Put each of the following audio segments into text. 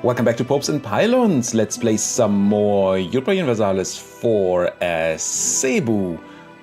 Welcome back to Popes and Pylons. Let's play some more Europa Universalis IV as Cebu,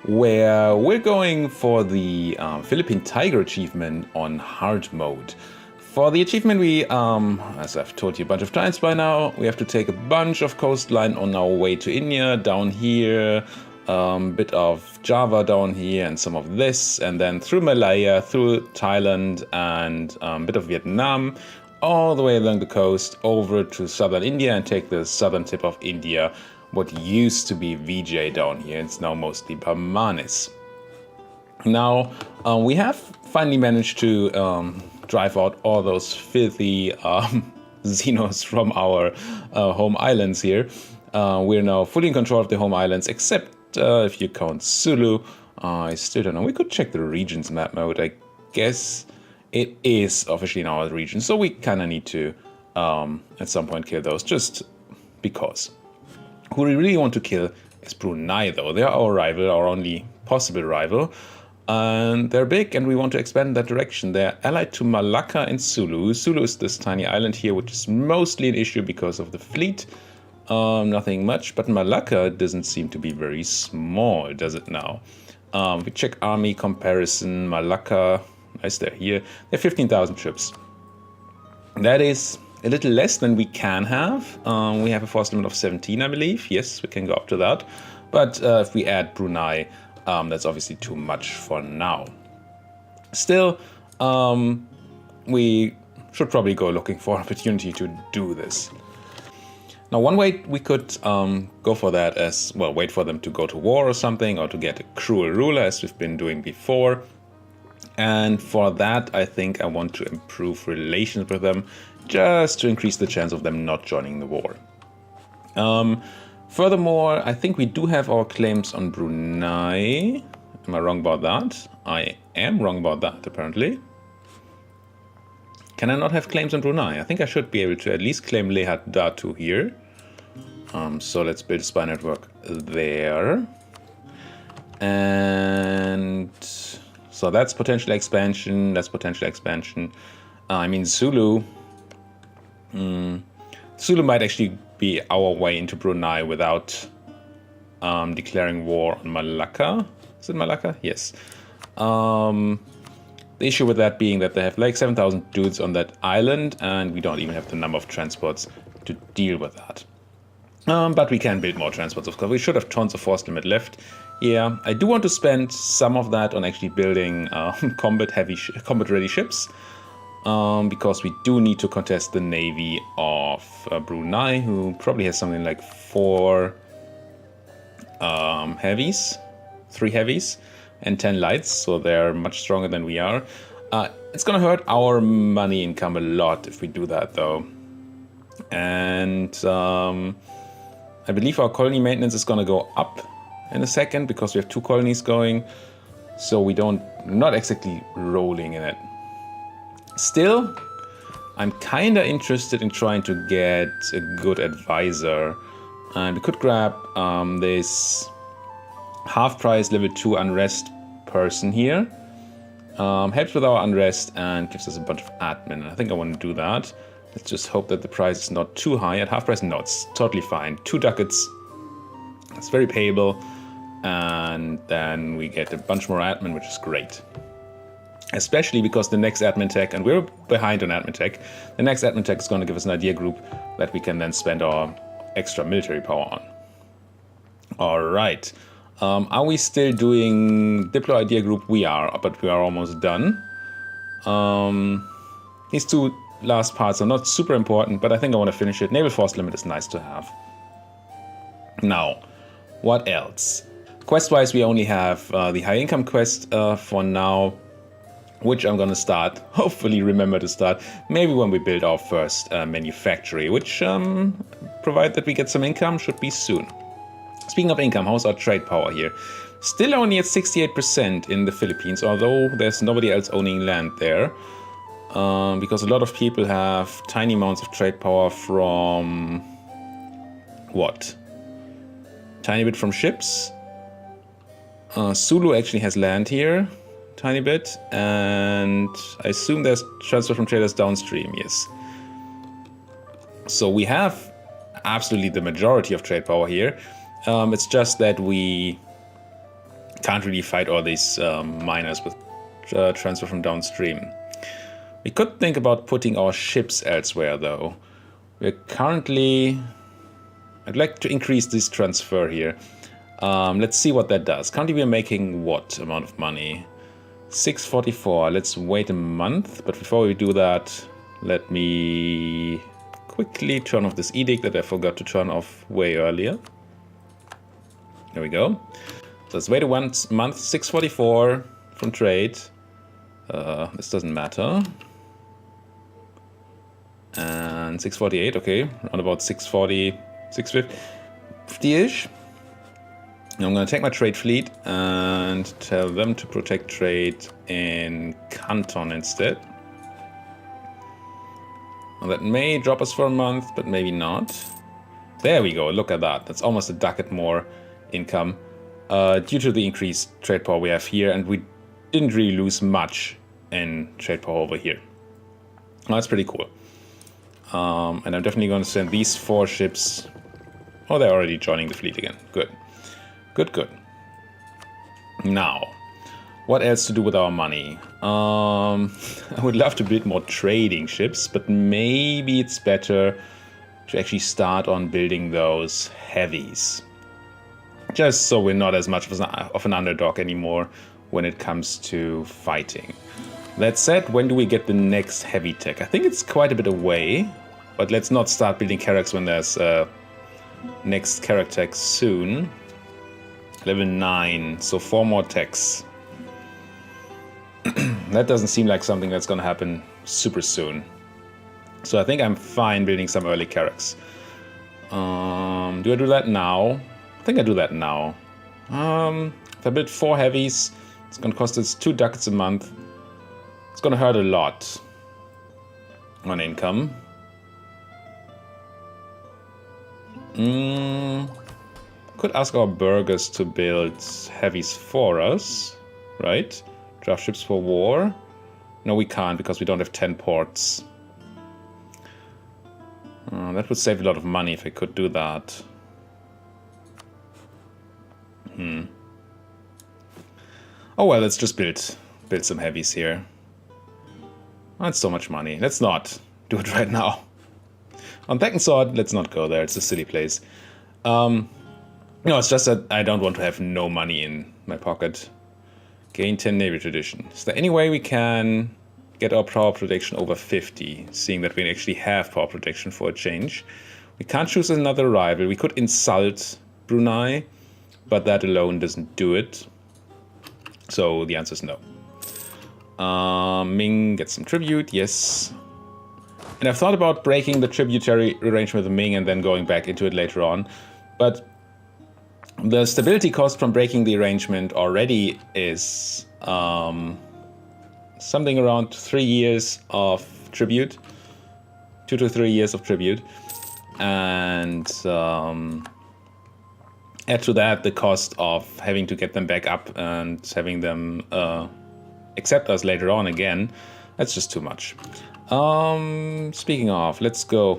where we're going for the Philippine Tiger achievement on hard mode. For the achievement we, as I've told you a bunch of times by now, we have to take a bunch of coastline on our way to India, down here, bit of Java down here and some of this, and then through Malaya, through Thailand and a bit of Vietnam, all the way along the coast over to southern India and take the southern tip of India, what used to be VJ down here. It's now mostly Bamanis. Now, we have finally managed to drive out all those filthy Xenos from our home islands here. We're now fully in control of the home islands, except if you count Sulu. I still don't know. We could check the regions map mode. I guess it is officially in our region, so we kind of need to at some point kill those, just because. Who we really want to kill is Brunei, though. They're our rival, our only possible rival. And they're big, and we want to expand that direction. They're allied to Malacca and Sulu. Sulu is this tiny island here, which is mostly an issue because of the fleet. Nothing much, but Malacca doesn't seem to be very small, does it now? We check army comparison. Malacca, nice, they're here. They're 15,000 troops. That is a little less than we can have. We have a force limit of 17, I believe. Yes, we can go up to that. But if we add Brunei, that's obviously too much for now. Still, we should probably go looking for an opportunity to do this. Now, one way we could go for that is, well, wait for them to go to war or something, or to get a cruel ruler, as we've been doing before. And for that, I think I want to improve relations with them, just to increase the chance of them not joining the war. Furthermore, I think we do have our claims on Brunei. Am I wrong about that? I am wrong about that, apparently. Can I not have claims on Brunei? I think I should be able to at least claim Lehat Datu here. So let's build a spy network there. And so that's potential expansion. That's potential expansion. I mean, Zulu. Zulu might actually be our way into Brunei without declaring war on Malacca. Is it Malacca? Yes. The issue with that being that they have like 7,000 dudes on that island, and we don't even have the number of transports to deal with that. But we can build more transports, of course. We should have tons of force limit left. Yeah, I do want to spend some of that on actually building combat-ready ships, because we do need to contest the navy of Brunei, who probably has something like 4 heavies, 3 heavies, and 10 lights, so they're much stronger than we are. It's gonna hurt our money income a lot if we do that, though. And I believe our colony maintenance is gonna go up in a second, because we have 2 colonies going, so we not exactly rolling in it. Still, I'm kinda interested in trying to get a good advisor, and we could grab this half-price level 2 unrest person here. Helps with our unrest and gives us a bunch of admin. I think I want to do that. Let's just hope that the price is not too high. At half price, no, it's totally fine. 2 ducats. It's very payable. And then we get a bunch more admin, which is great. Especially because the next admin tech, and we're behind on admin tech, the next admin tech is going to give us an idea group that we can then spend our extra military power on. All right. Are we still doing Diplo idea group? We are, but we are almost done. These 2 last parts are not super important, but I think I want to finish it. Naval force limit is nice to have. Now, what else? Quest-wise, we only have the high income quest for now, which I'm going to start, hopefully remember to start, maybe when we build our first manufactory, which, provided that we get some income, should be soon. Speaking of income, how's our trade power here? Still only at 68% in the Philippines, although there's nobody else owning land there. Because a lot of people have tiny amounts of trade power from... what? Tiny bit from ships. Sulu actually has land here, tiny bit, and I assume there's transfer from traders downstream, yes. So we have absolutely the majority of trade power here. It's just that we can't really fight all these miners with transfer from downstream. We could think about putting our ships elsewhere, though. We're currently... I'd like to increase this transfer here. Let's see what that does. Currently we're making what amount of money? 644. Let's wait a month. But before we do that, let me quickly turn off this edict that I forgot to turn off way earlier. There we go. So let's wait a month. 644 from trade. This doesn't matter. And 648, okay. Around about 640, 650-ish. I'm going to take my trade fleet and tell them to protect trade in Canton instead. Well, that may drop us for a month, but maybe not. There we go, look at that. That's almost a ducat more income due to the increased trade power we have here, and we didn't really lose much in trade power over here. Well, that's pretty cool. And I'm definitely going to send these 4 ships. Oh, they're already joining the fleet again. Good. Good, good. Now, what else to do with our money? I would love to build more trading ships, but maybe it's better to actually start on building those heavies. Just so we're not as much of an underdog anymore when it comes to fighting. That said, when do we get the next heavy tech? I think it's quite a bit away, but let's not start building Carracks when there's next Carrack tech soon. Level 9, so 4 more techs. That doesn't seem like something that's going to happen super soon. So I think I'm fine building some early Carracks. Do I do that now? I think I do that now. If I build 4 heavies, it's going to cost us 2 ducats a month. It's going to hurt a lot on income. Could ask our burghers to build heavies for us, right? Draft ships for war. No, we can't because we don't have 10 ports. That would save a lot of money if I could do that. Oh well, let's just build some heavies here. That's so much money. Let's not do it right now. On Second Sword, let's not go there. It's a silly place. No, it's just that I don't want to have no money in my pocket. Gain 10 Navy Tradition. Is there any way we can get our power protection over 50, seeing that we actually have power protection for a change? We can't choose another rival. We could insult Brunei, but that alone doesn't do it. So the answer is no. Ming gets some tribute, yes. And I've thought about breaking the tributary arrangement with Ming and then going back into it later on. But the stability cost from breaking the arrangement already is something around 3 years of tribute. 2 to 3 years of tribute. And add to that the cost of having to get them back up and having them accept us later on again. That's just too much. Speaking of, let's go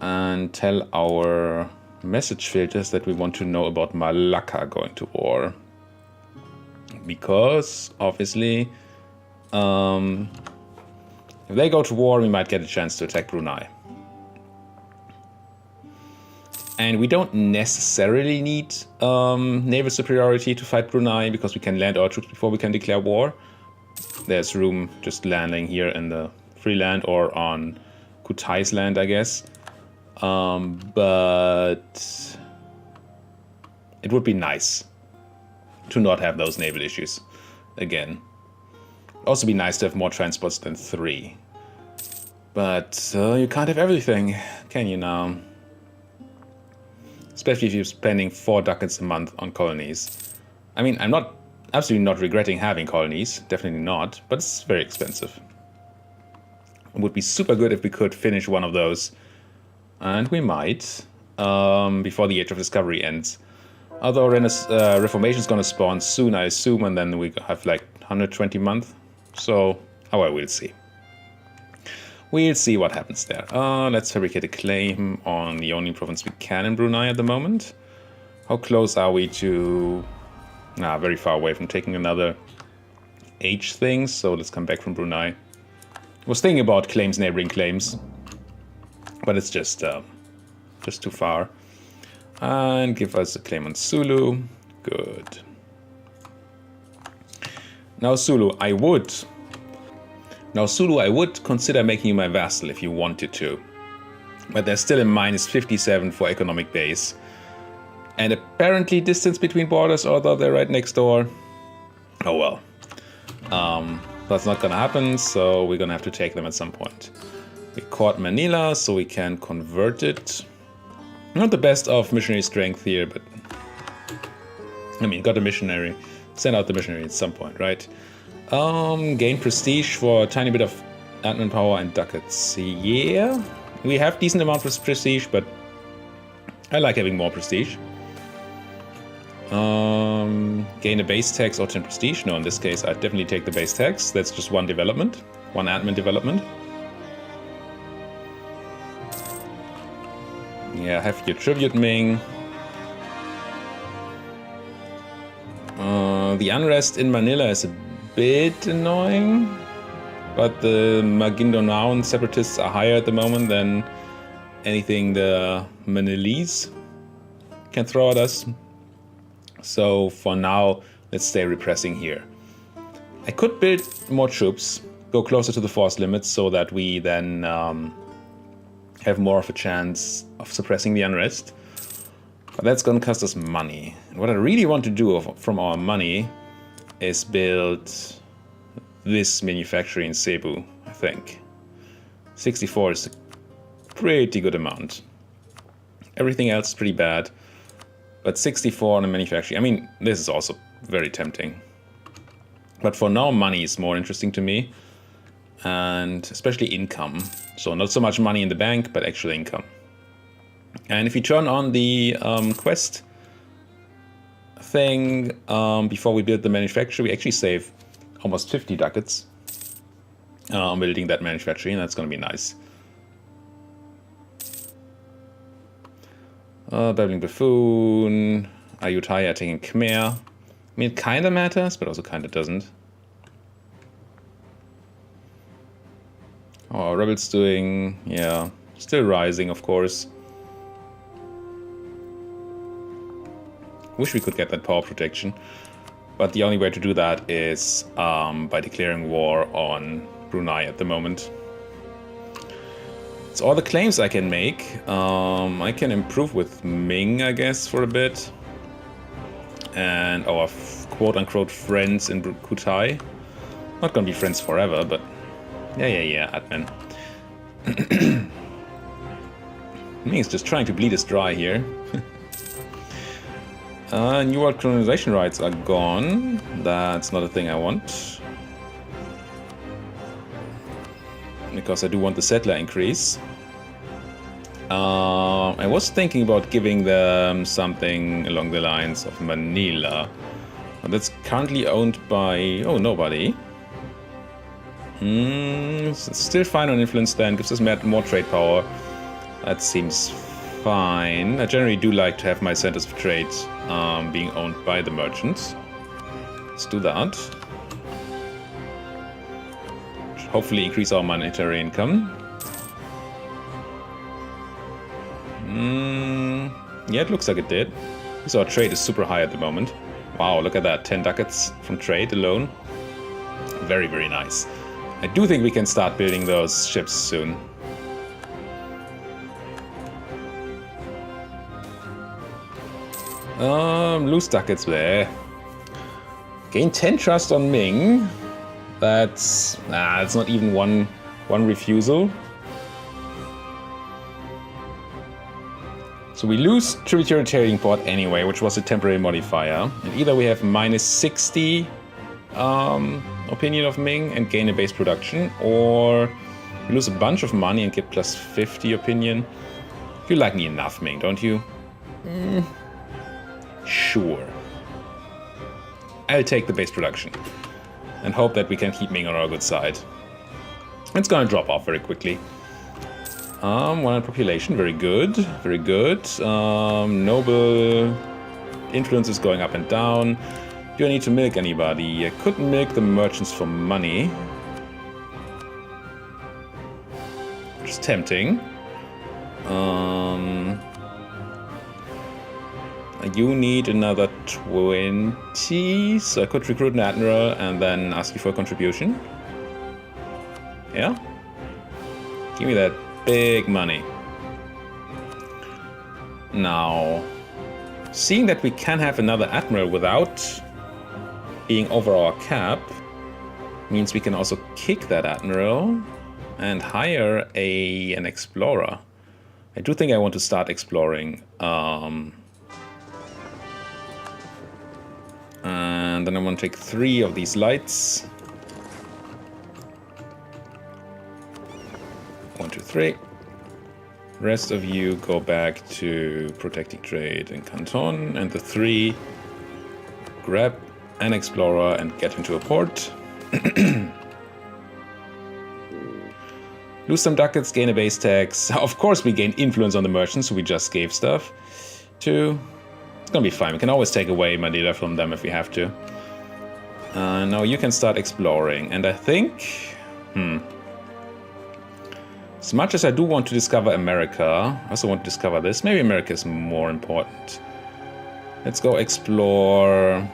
and tell our message filters that we want to know about Malacca going to war. Because, obviously, if they go to war, we might get a chance to attack Brunei. And we don't necessarily need naval superiority to fight Brunei, because we can land our troops before we can declare war. There's room just landing here in the free land or on Kutai's land, I guess. But it would be nice to not have those naval issues again. It'd also be nice to have more transports than 3. But you can't have everything, can you now? Especially if you're spending 4 ducats a month on colonies. I mean, I'm absolutely not regretting having colonies, definitely not, but it's very expensive. It would be super good if we could finish one of those, and we might, before the Age of Discovery ends. Although Reformation is going to spawn soon, I assume, and then we have like 120 months, so, oh well, we'll see. We'll see what happens there. Let's fabricate a claim on the only province we can in Brunei at the moment. How close are we to... very far away from taking another H thing, so let's come back from Brunei. I was thinking about claims, neighboring claims, but it's just too far. And give us a claim on Sulu. Good. Now Sulu, I would consider making you my vassal if you wanted to. But there's still a minus 57 for economic base. And apparently distance between borders, although they're right next door. Oh well. That's not gonna happen, so we're gonna have to take them at some point. We caught Manila, so we can convert it. Not the best of missionary strength here, but... I mean, got a missionary. Send out the missionary at some point, right? Gain prestige for a tiny bit of admin power and ducats. Yeah, we have decent amount of prestige, but I like having more prestige. Gain a base tax or 10 prestige. No, in this case, I'd definitely take the base tax. That's just one development, one admin development. Yeah, have your tribute Ming. The unrest in Manila is a bit annoying, but the Maguindanaon separatists are higher at the moment than anything the Manilese can throw at us. So for now, let's stay repressing here. I could build more troops, go closer to the force limits so that we then have more of a chance of suppressing the unrest. But that's gonna cost us money. And what I really want to do from our money is build this manufactory in Cebu, I think. 64 is a pretty good amount. Everything else is pretty bad. But 64 on a manufacturing, I mean, this is also very tempting. But for now, money is more interesting to me. And especially income. So not so much money in the bank, but actual income. And if you turn on the quest thing before we build the manufacturer, we actually save almost 50 ducats on building that manufacturer, and that's going to be nice. Babbling Buffoon, Ayutthaya taking Khmer. I mean, it kind of matters, but also kind of doesn't. Oh, Rebels doing, yeah, still rising, of course. Wish we could get that power protection, but the only way to do that is by declaring war on Brunei at the moment. It's all the claims I can make. I can improve with Ming, I guess, for a bit. And our quote-unquote friends in Kutai. Not gonna be friends forever, but yeah, admin. Ming is just trying to bleed us dry here. New World colonization rights are gone. That's not a thing I want. Because I do want the settler increase. I was thinking about giving them something along the lines of Manila. But that's currently owned by... oh, nobody. It's still fine on influence then. Gives us more trade power. That seems fine. I generally do like to have my centers of trade being owned by the merchants. Let's do that. Hopefully increase our monetary income. Yeah, it looks like it did. So our trade is super high at the moment. Wow, look at that. 10 ducats from trade alone. Very, very nice. I do think we can start building those ships soon. Lose ducats there. Gain 10 trust on Ming. That's it's not even one refusal. So we lose tributary trading port anyway, which was a temporary modifier. And either we have minus 60 opinion of Ming and gain a base production, or we lose a bunch of money and get plus 50 opinion. You like me enough, Ming, don't you? Sure. I'll take the base production and hope that we can keep Ming on our good side. It's gonna drop off very quickly. 100 population, very good, very good. Noble influence is going up and down. Do I need to milk anybody? I could milk the merchants for money. Which is tempting. You need another 20, so I could recruit an admiral and then ask you for a contribution. Yeah? Give me that big money. Now, seeing that we can have another admiral without being over our cap, means we can also kick that admiral and hire an explorer. I do think I want to start exploring. And then I want to take 3 of these lights. 1, 2, 3. Rest of you go back to protecting trade in Canton, and the 3 grab an explorer and get into a port. Lose some ducats, gain a base tax. Of course we gain influence on the merchants, who we just gave stuff to. It's gonna be fine. We can always take away Manila from them if we have to. Now you can start exploring, and I think... As much as I do want to discover America, I also want to discover this. Maybe America is more important. Let's go explore...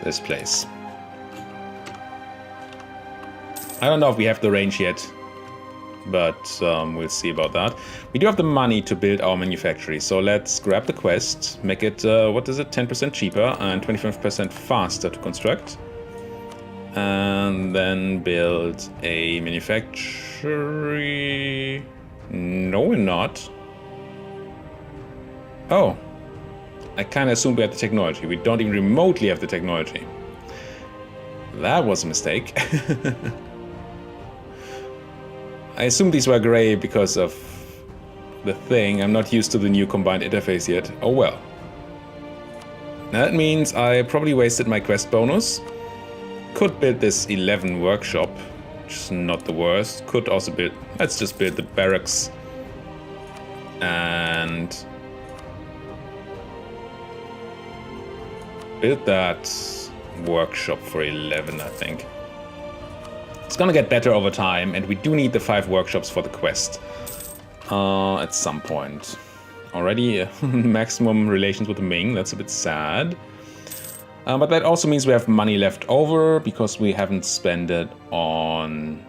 this place. I don't know if we have the range yet, but we'll see about that. We do have the money to build our manufactory, so let's grab the quest, make it, what is it, 10% cheaper and 25% faster to construct. And then build a manufactory... No, we're not. Oh. I kind of assumed we had the technology. We don't even remotely have the technology. That was a mistake. I assumed these were gray because of the thing. I'm not used to the new combined interface yet. Oh well. That means I probably wasted my quest bonus. Could build this 11 workshop, which is not the worst. Could also build... Let's just build the barracks. And... build that workshop for 11, I think. It's gonna get better over time, and we do need the 5 workshops for the quest. At some point. Already maximum relations with the Ming, that's a bit sad. But that also means we have money left over, because we haven't spent it on...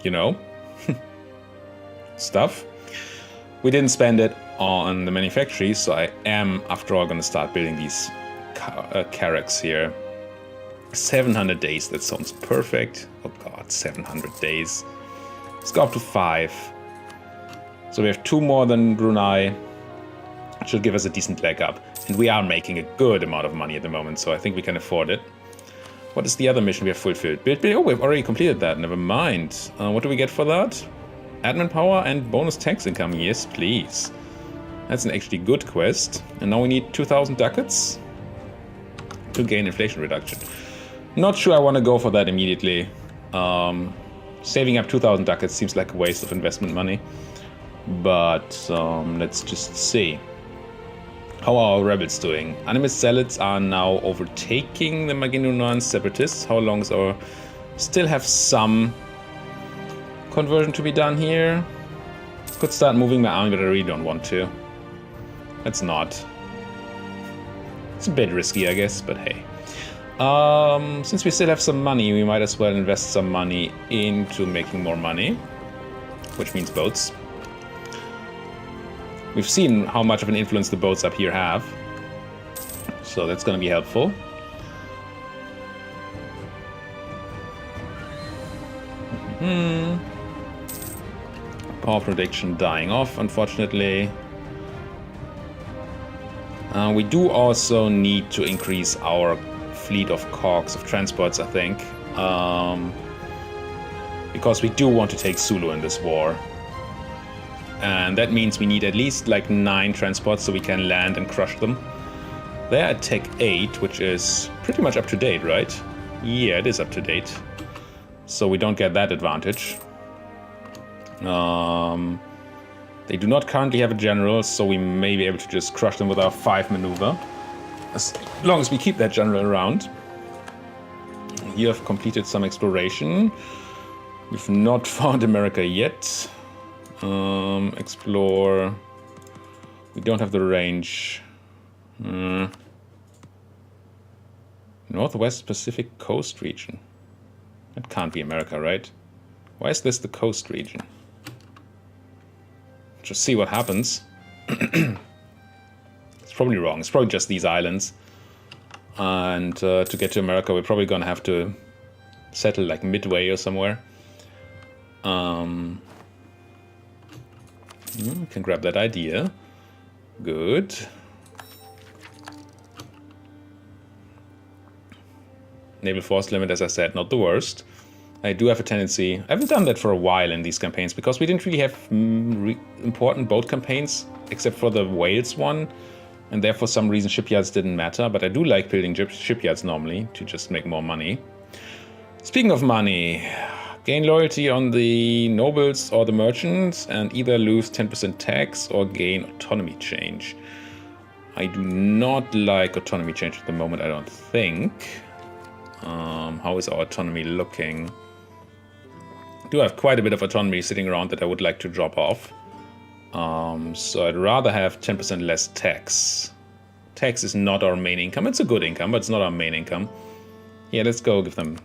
you know... stuff. We didn't spend it on the manufactory, so I am, after all, gonna start building these carracks here. 700 days, that sounds perfect. Oh god, 700 days. Let's go up to 5. So we have 2 more than Brunei. Should give us a decent leg up. And we are making a good amount of money at the moment, so I think we can afford it. What is the other mission we have fulfilled? Oh, we've already completed that, never mind. What do we get for that? Admin power and bonus tax income, yes please. That's an actually good quest. And now we need 2,000 ducats to gain inflation reduction. Not sure I want to go for that immediately. Saving up 2,000 ducats seems like a waste of investment money. But let's just see. How are our rebels doing? Animist zealots are now overtaking the Maginunaan separatists. How long is our... Still have some conversion to be done here. Could start moving my army, but I really don't want to. Let's not. It's a bit risky, I guess, but hey. Since we still have some money, we might as well invest some money into making more money. Which means boats. We've seen how much of an influence the boats up here have. So that's going to be helpful. Power prediction dying off, unfortunately. We do also need to increase our fleet of cogs, of transports, I think. Because we do want to take Sulu in this war. And that means we need at least like 9 transports so we can land and crush them. They're at Tech 8, which is pretty much up to date, right? Yeah, it is up to date. So we don't get that advantage. They do not currently have a general, so we may be able to just crush them with our 5 maneuver. As long as we keep that general around. You have completed some exploration. We've not found America yet. Explore. We don't have the range. Northwest Pacific Coast region. That can't be America, right? Why is this the coast region? Just see what happens. It's probably wrong. It's probably just these islands. And to get to America, we're probably gonna have to settle like midway or somewhere. Can grab that idea. Good. Naval force limit, as I said, not the worst. I do have a tendency... I haven't done that for a while in these campaigns, because we didn't really have important boat campaigns, except for the Wales one. And there, for some reason, shipyards didn't matter. But I do like building shipyards normally, to just make more money. Speaking of money... Gain loyalty on the nobles or the merchants, and either lose 10% tax or gain autonomy change. I do not like autonomy change at the moment, I don't think. How is our autonomy looking? I do have quite a bit of autonomy sitting around that I would like to drop off. So I'd rather have 10% less tax. Tax is not our main income. It's a good income, but it's not our main income. Yeah, let's go give them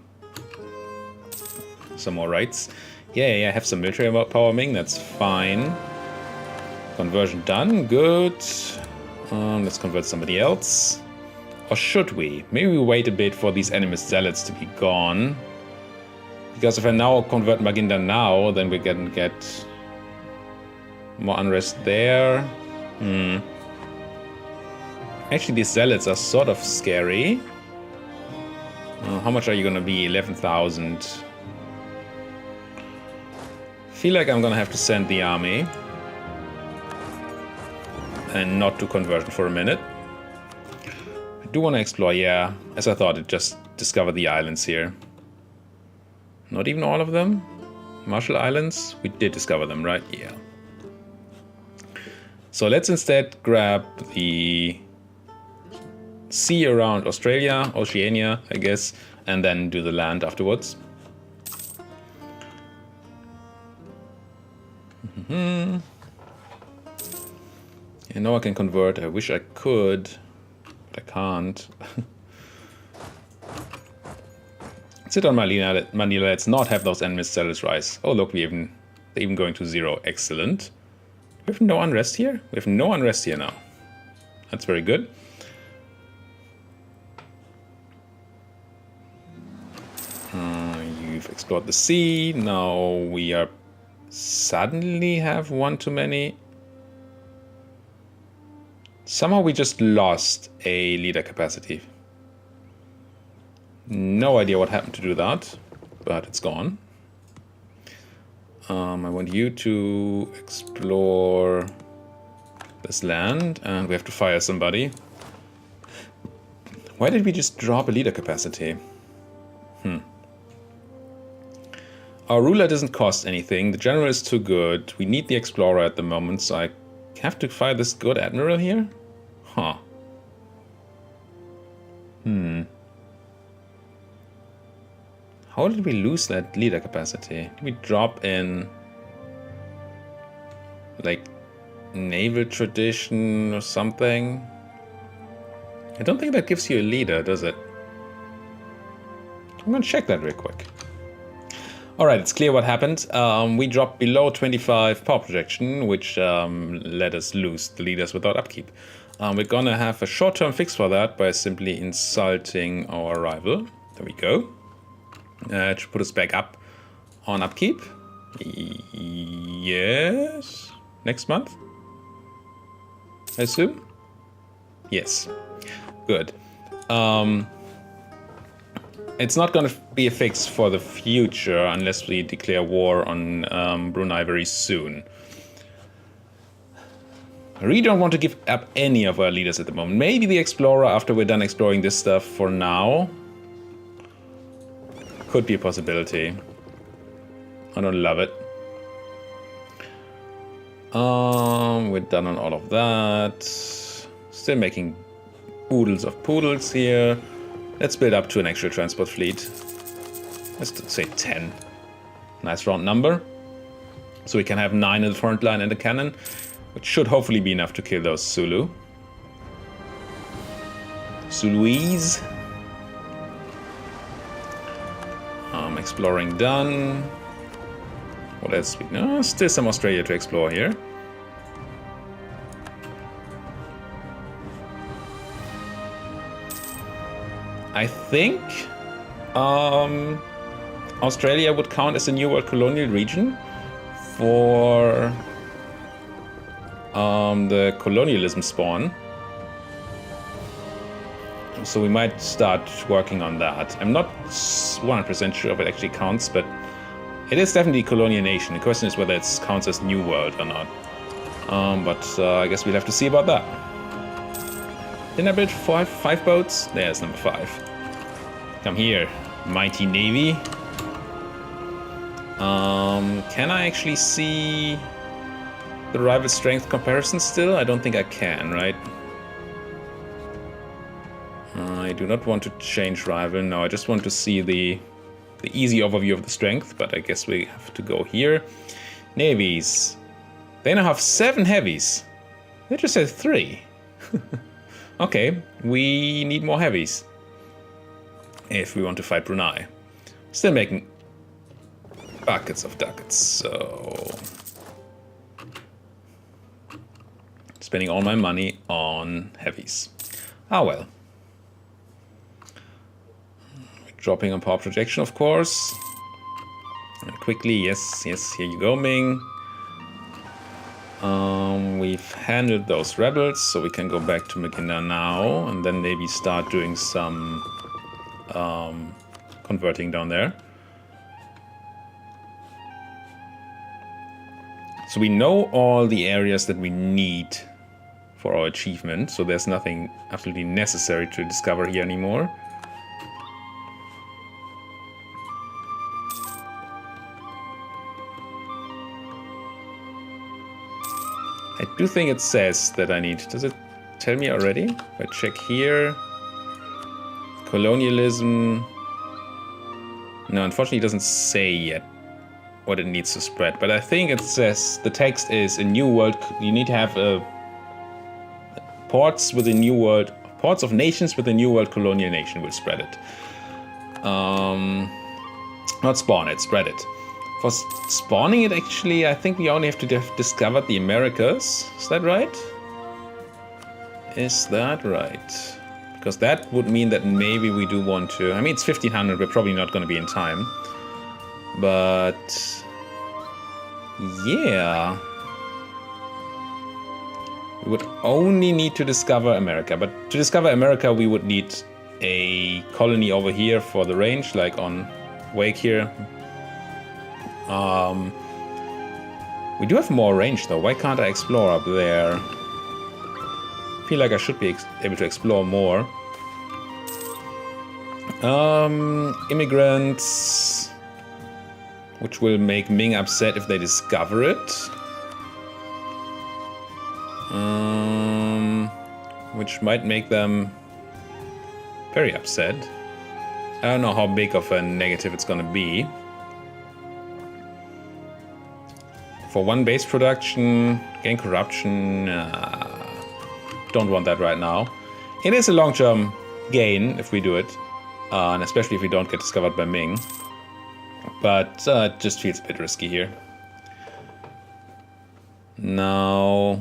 some more rights. Yeah, I have some military power, Ming. That's fine. Conversion done. Good. Let's convert somebody else. Or should we? Maybe we wait a bit for these animist zealots to be gone. Because if I now convert Maginda now, then we're gonna get more unrest there. Actually, these zealots are sort of scary. How much are you gonna be? 11,000. Feel like I'm gonna have to send the army and not do conversion for a minute. I do want to explore, yeah, as I thought, it just discovered the islands here. Not even all of them? Marshall Islands? We did discover them, right? Yeah. So let's instead grab the sea around Australia, Oceania, I guess, and then do the land afterwards. And now I can convert. I wish I could, but I can't. Sit on Manila. Let's not have those enemies zealous rise. Oh look, they're even going to 0. Excellent. We have no unrest here. We have no unrest here now. That's very good. You've explored the sea. Now we are suddenly have one too many. Somehow we just lost a leader capacity. No idea what happened to do that, but it's gone. I want you to explore this land, and we have to fire somebody. Why did we just drop a leader capacity? Our ruler doesn't cost anything. The general is too good. We need the explorer at the moment, so I have to fire this good admiral here? Huh. How did we lose that leader capacity? Did we drop in like naval tradition or something? I don't think that gives you a leader, does it? I'm gonna check that real quick. Alright, it's clear what happened. We dropped below 25 power projection, which let us lose the leaders without upkeep. We're gonna have a short-term fix for that by simply insulting our rival. There we go. To put us back up on upkeep. Yes. Next month, I assume? Yes. Good. It's not going to be a fix for the future unless we declare war on Brunei very soon. I really don't want to give up any of our leaders at the moment. Maybe the explorer after we're done exploring this stuff for now. Could be a possibility. I don't love it. We're done on all of that. Still making oodles of poodles here. Let's build up to an actual transport fleet. Let's say 10. Nice round number. So we can have 9 in the front line and a cannon, which should hopefully be enough to kill those Zulu. Zuluese. Exploring done. What else? No, still some Australia to explore here. I think Australia would count as a New World colonial region for the colonialism spawn. So we might start working on that. I'm not 100% sure if it actually counts, but it is definitely a colonial nation. The question is whether it counts as New World or not. But I guess we'll have to see about that. Didn't I build five boats? There's number 5. Come here, mighty navy. Can I actually see the rival strength comparison still? I don't think I can, right? I do not want to change rival. No, I just want to see the easy overview of the strength, but I guess we have to go here. Navies. They now have 7 heavies. They just had 3. Okay, we need more heavies if we want to fight Brunei. Still making buckets of ducats, so spending all my money on heavies. Ah well. Dropping on power projection, of course. And quickly, yes, here you go, Ming. We've handled those rebels, so we can go back to Maginda now, and then maybe start doing some converting down there. So we know all the areas that we need for our achievement, so there's nothing absolutely necessary to discover here anymore. I do think it says that I need... Does it tell me already? If I check here... Colonialism... No, unfortunately it doesn't say yet what it needs to spread. But I think it says... The text is a new world... You need to have ports with a new world... Ports of nations with a new world colonial nation will spread it. Not spawn it, spread it. For spawning it, actually, I think we only have to have discovered the Americas. Is that right? Is that right? Because that would mean that maybe we do want to... I mean, it's 1500, we're probably not going to be in time. But... yeah... We would only need to discover America. But to discover America, we would need a colony over here for the range, like on Wake here. We do have more range though. Why can't I explore up there? I feel like I should be able to explore more. Immigrants, which will make Ming upset if they discover it. Which might make them very upset. I don't know how big of a negative it's gonna be. For one base production, gain corruption, don't want that right now. It is a long-term gain if we do it, and especially if we don't get discovered by Ming. But it just feels a bit risky here. Now,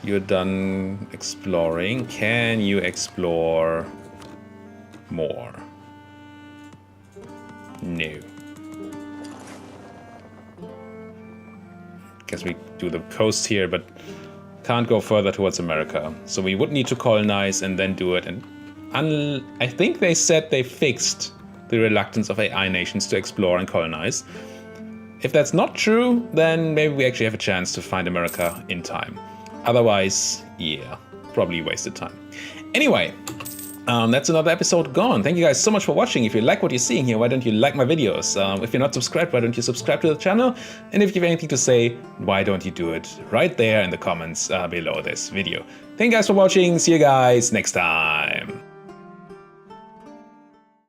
you're done exploring. Can you explore more? No. Guess we do the coast here, but can't go further towards America. So we would need to colonize and then do it. And I think they said they fixed the reluctance of AI nations to explore and colonize. If that's not true, then maybe we actually have a chance to find America in time. Otherwise, yeah, probably wasted time. Anyway, that's another episode gone. Thank you guys so much for watching. If you like what you're seeing here, why don't you like my videos? If you're not subscribed, why don't you subscribe to the channel? And if you have anything to say, why don't you do it right there in the comments below this video. Thank you guys for watching. See you guys next time.